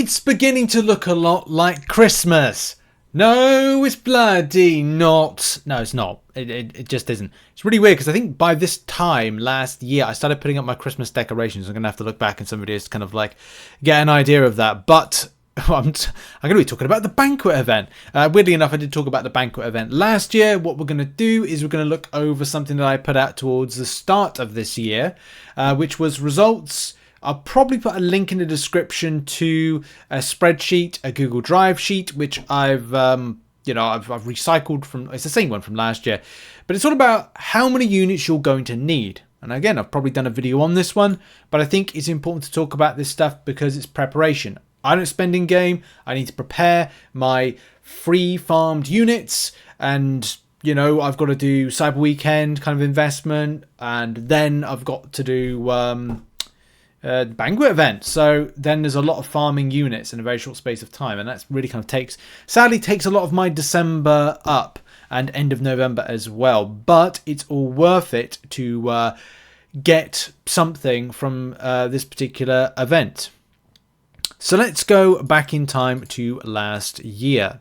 It's beginning to look a lot like Christmas. No, it's bloody not. No, it's not. It just isn't. It's really weird because I think by this time last year I started putting up my Christmas decorations. I'm going to have to look back in some videos to kind of like get an idea of that. But I'm going to be talking about the Banquet Event. Weirdly enough, I did talk about the Banquet Event last year. What we're going to do is we're going to look over something that I put out towards the start of this year, which was results. I'll probably put a link in the description to a spreadsheet, a Google Drive sheet, which I've recycled from. It's the same one from last year, but it's all about how many units you're going to need. And again, I've probably done a video on this one, but I think it's important to talk about this stuff because it's preparation. I don't spend in game. I need to prepare my free farmed units, and I've got to do Cyber Weekend kind of investment, and then I've got to do Banquet Event. So then there's a lot of farming units in a very short space of time, and that's really kind of takes a lot of my December up and end of November as well. But it's all worth it to get something from this particular event. So let's go back in time to last year.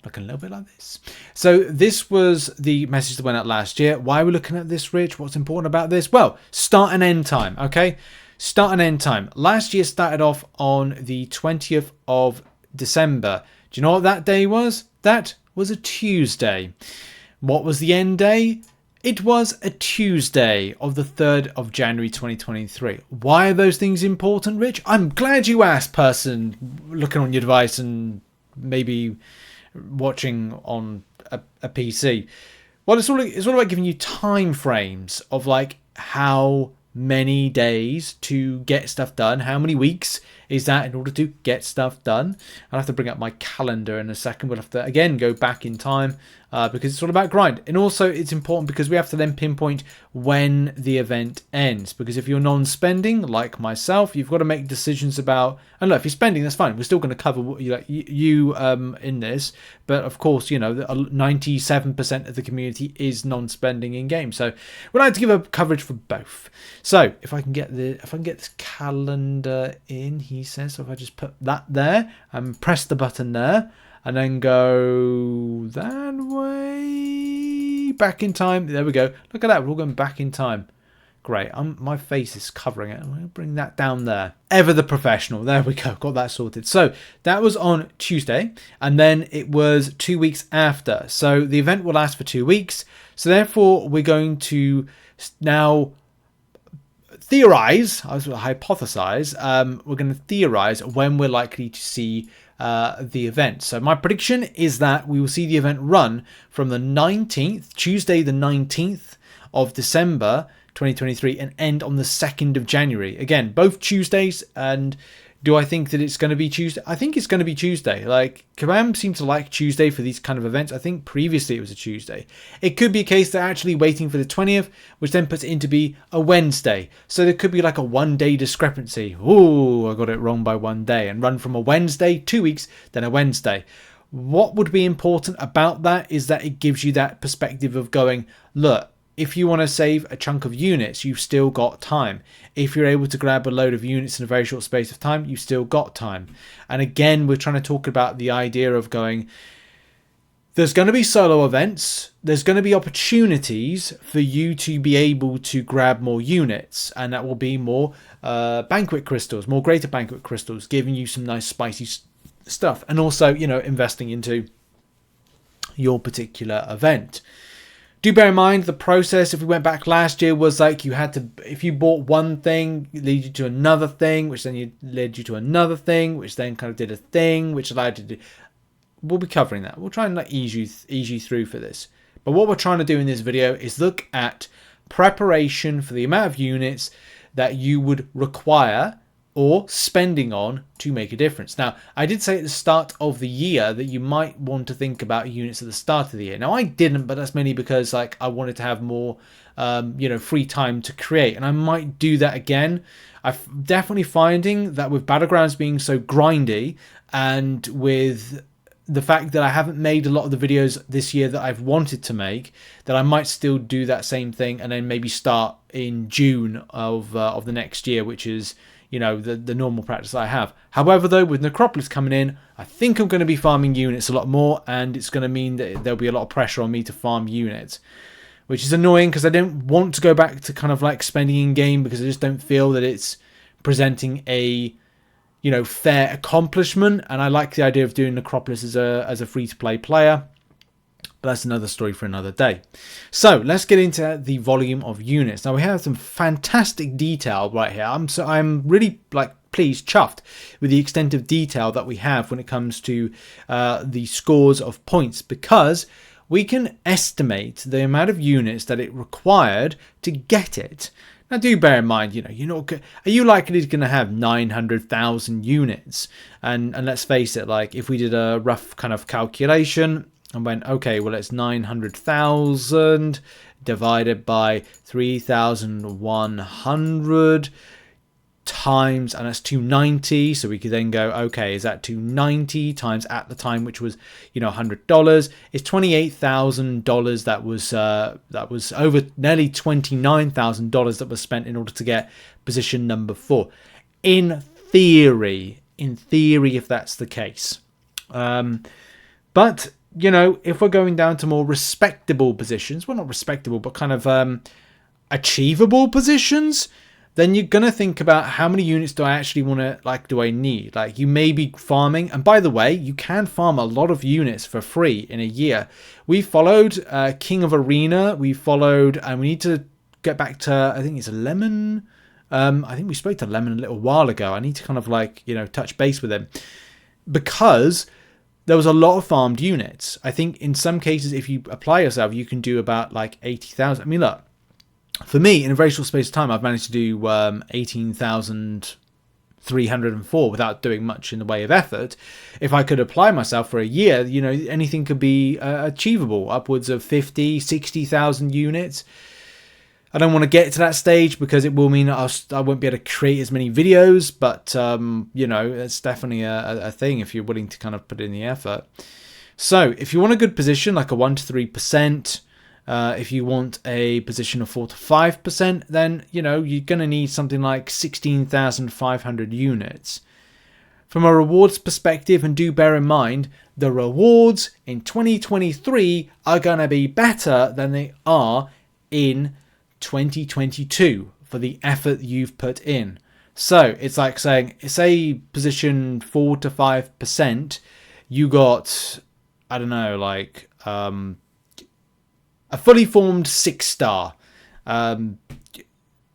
Looking a little bit like this. So this was the message that went out last year. Why are we looking at this, Rich? What's important about this? Well, start and end time, okay? Start and end time. Last year started off on the 20th of December. Do you know what that day was? That was a Tuesday. What was the end day? It was a Tuesday of the 3rd of January 2023. Why are those things important, Rich? I'm glad you asked, person looking on your device and maybe watching on a PC. Well, it's all about giving you time frames of like how many days to get stuff done. How many weeks is that in order to get stuff done? I'll have to bring up my calendar in a second. We'll have to again go back in time because it's all about grind. And also it's important because we have to then pinpoint when the event ends, because if you're non-spending like myself, you've got to make decisions about, and look, if you're spending, that's fine, we're still going to cover you in this, but of course 97% of the community is non-spending in game, so we'd like to give a coverage for both. So if I can get this calendar in, he says, so if I just put that there and press the button there and then go that way back in time, there we go, look at that, we're all going back in time. Great, my face is covering it. I'm going to bring that down there. Ever the professional. There we go, got that sorted. So that was on Tuesday, and then it was 2 weeks after. So the event will last for 2 weeks. So therefore we're going to now theorize, hypothesize, we're going to theorize when we're likely to see the event. So my prediction is that we will see the event run from the 19th, Tuesday the 19th of December 2023, and end on the 2nd of January. Again, both Tuesdays. And do I think that it's going to be Tuesday? I think it's going to be Tuesday. Like, Kabam seems to like Tuesday for these kind of events. I think previously it was a Tuesday. It could be a case they're actually waiting for the 20th, which then puts it in to be a Wednesday. So there could be like a 1 day discrepancy. Ooh, I got it wrong by 1 day. And run from a Wednesday, 2 weeks, then a Wednesday. What would be important about that is that it gives you that perspective of going, look, if you want to save a chunk of units, you've still got time. If you're able to grab a load of units in a very short space of time, you've still got time. And again, we're trying to talk about the idea of going, there's going to be solo events. There's going to be opportunities for you to be able to grab more units. And that will be more banquet crystals, more greater banquet crystals, giving you some nice spicy stuff. And also, investing into your particular event. Do bear in mind the process, if we went back last year, was like you had to, if you bought one thing, it led you to another thing, which then led you to another thing, which then kind of did a thing, which allowed you to do. We'll be covering that. We'll try and ease you through for this. But what we're trying to do in this video is look at preparation for the amount of units that you would require or spending on to make a difference. Now, I did say at the start of the year that you might want to think about units at the start of the year. Now, I didn't, but that's mainly because I wanted to have more, free time to create, and I might do that again. I'm definitely finding that with Battlegrounds being so grindy, and with the fact that I haven't made a lot of the videos this year that I've wanted to make, that I might still do that same thing and then maybe start in June of the next year, which is you know, the normal practice I have. However, though, with Necropolis coming in, I think I'm going to be farming units a lot more, and it's going to mean that there'll be a lot of pressure on me to farm units, which is annoying because I don't want to go back to kind of like spending in game, because I just don't feel that it's presenting a, you know, fair accomplishment. And I like the idea of doing Necropolis as a free-to-play player. But that's another story for another day. So let's get into the volume of units. Now we have some fantastic detail right here. I'm really like pleased, chuffed with the extent of detail that we have when it comes to the scores of points, because we can estimate the amount of units that it required to get it. Now, do bear in mind, you know, you're not. Are you likely going to have 900,000 units? And let's face it, like if we did a rough kind of calculation and went, okay, well, it's 900,000 divided by 3,100 times, and that's 290. So we could then go, okay, is that 290 times at the time, which was, you know, $100? It's $28,000. That was over nearly $29,000 that was spent in order to get position number 4. In theory, if that's the case. But you know, if we're going down to more respectable positions, well, not respectable, but kind of achievable positions, then you're going to think about how many units do I actually want to, like, do I need? Like, you may be farming, and by the way, you can farm a lot of units for free in a year. We followed King of Arena, we followed, and we need to get back to, I think it's a Lemon. I think we spoke to Lemon a little while ago. I need to kind of like, you know, touch base with him, because there was a lot of farmed units. I think in some cases, if you apply yourself, you can do about like 80,000. I mean, look, for me, in a very short space of time, I've managed to do 18,304 without doing much in the way of effort. If I could apply myself for a year, you know, anything could be achievable, upwards of 50, 60,000 units. I don't want to get to that stage because it will mean I won't be able to create as many videos, but, you know, it's definitely a thing if you're willing to kind of put in the effort. So if you want a good position, like a 1 to 3%, if you want a position of 4 to 5%, then, you know, you're going to need something like 16,500 units. From a rewards perspective, and do bear in mind, the rewards in 2023 are going to be better than they are in 2022 for the effort you've put in. So it's like saying, say position 4 to 5%, you got, I don't know, like a fully formed 6-star.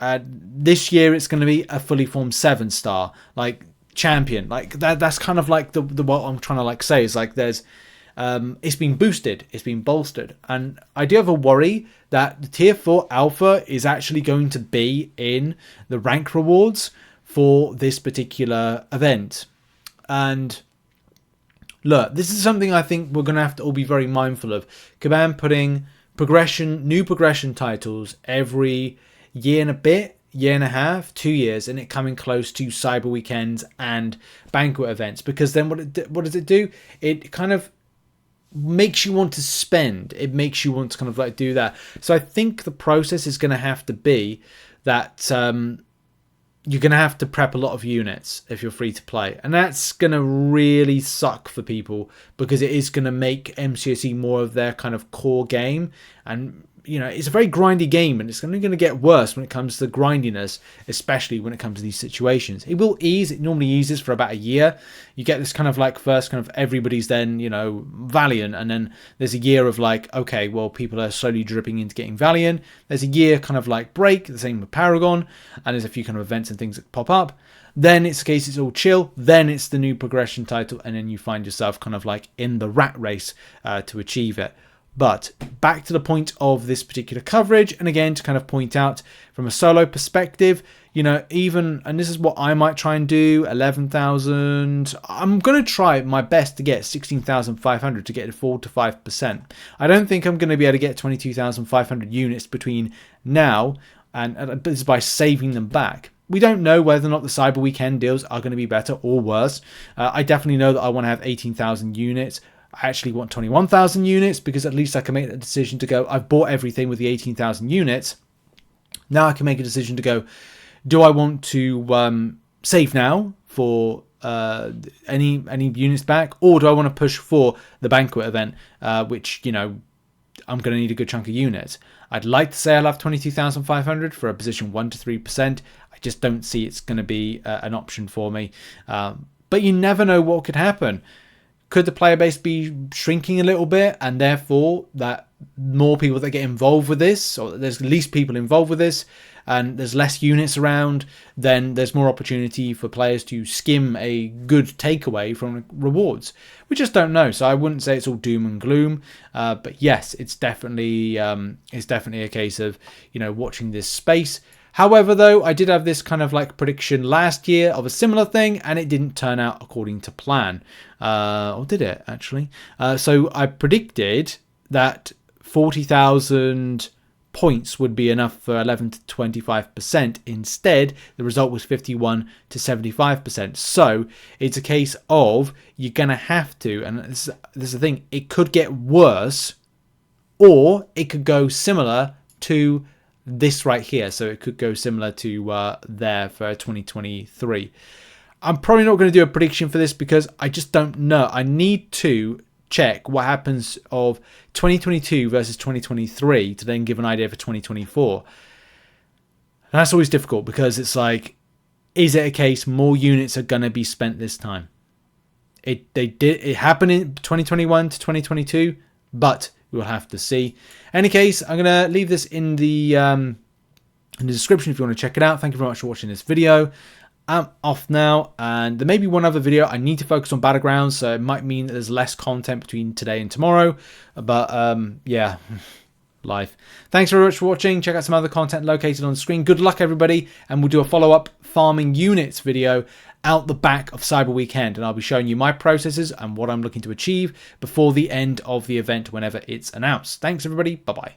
This year it's going to be a fully formed 7-star, like champion. Like that's kind of like the what I'm trying to like say is like there's it's been boosted, it's been bolstered, and I do have a worry that the tier 4 alpha is actually going to be in the rank rewards for this particular event. And look, this is something I think we're going to have to all be very mindful of. Kabam putting new progression titles every year and a bit, year and a half, 2 years, and it coming close to Cyber Weekends and Banquet Events, because then what does it do? It kind of makes you want to spend. It makes you want to kind of like do that. So I think the process is going to have to be that you're going to have to prep a lot of units if you're free to play, and that's going to really suck for people, because it is going to make MCOC more of their kind of core game. And you know, it's a very grindy game, and it's only going to get worse when it comes to grindiness, especially when it comes to these situations. It will ease. It normally eases for about a year. You get this kind of like first kind of everybody's then, you know, Valiant, and then there's a year of like, okay, well, people are slowly dripping into getting Valiant. There's a year kind of like break, the same with Paragon, and there's a few kind of events and things that pop up. Then it's a case it's all chill. Then it's the new progression title, and then you find yourself kind of like in the rat race to achieve it. But back to the point of this particular coverage, and again to kind of point out from a solo perspective, you know, even, and this is what I might try and do, 11,000. I'm going to try my best to get 16,500 to get to 4 to 5%. I don't think I'm going to be able to get 22,500 units between now and this is by saving them back. We don't know whether or not the Cyber Weekend deals are going to be better or worse. I definitely know that I want to have 18,000 units. I actually want 21,000 units, because at least I can make the decision to go, I've bought everything with the 18,000 units. Now I can make a decision to go, do I want to save now for any units back, or do I want to push for the Banquet event, which, you know, I'm going to need a good chunk of units. I'd like to say I'll have 22,500 for a position 1 to 3%. I just don't see it's going to be an option for me. But you never know what could happen. Could the player base be shrinking a little bit, and therefore that more people that get involved with this, or there's least people involved with this, and there's less units around, then there's more opportunity for players to skim a good takeaway from rewards. We just don't know, so I wouldn't say it's all doom and gloom. But yes, it's definitely a case of, you know, watching this space. However, though, I did have this kind of like prediction last year of a similar thing, and it didn't turn out according to plan. Or did it, actually? So I predicted that 40,000 points would be enough for 11 to 25%. Instead, the result was 51 to 75%. So it's a case of you're going to have to, and this is the thing, it could get worse, or it could go similar to this right here. So it could go similar to there for 2023. I'm probably not going to do a prediction for this because I just don't know. I need to check what happens of 2022 versus 2023 to then give an idea for 2024. And that's always difficult because it's like, is it a case more units are going to be spent this time? It happened in 2021 to 2022, but we'll have to see. In any case, I'm going to leave this in the description if you want to check it out. Thank you very much for watching this video. I'm off now, and there may be one other video. I need to focus on Battlegrounds, so it might mean that there's less content between today and tomorrow. But yeah, life. Thanks very much for watching. Check out some other content located on the screen. Good luck, everybody, and we'll do a follow-up farming units video out the back of Cyber Weekend, and I'll be showing you my processes and what I'm looking to achieve before the end of the event whenever it's announced. Thanks, everybody. Bye-bye.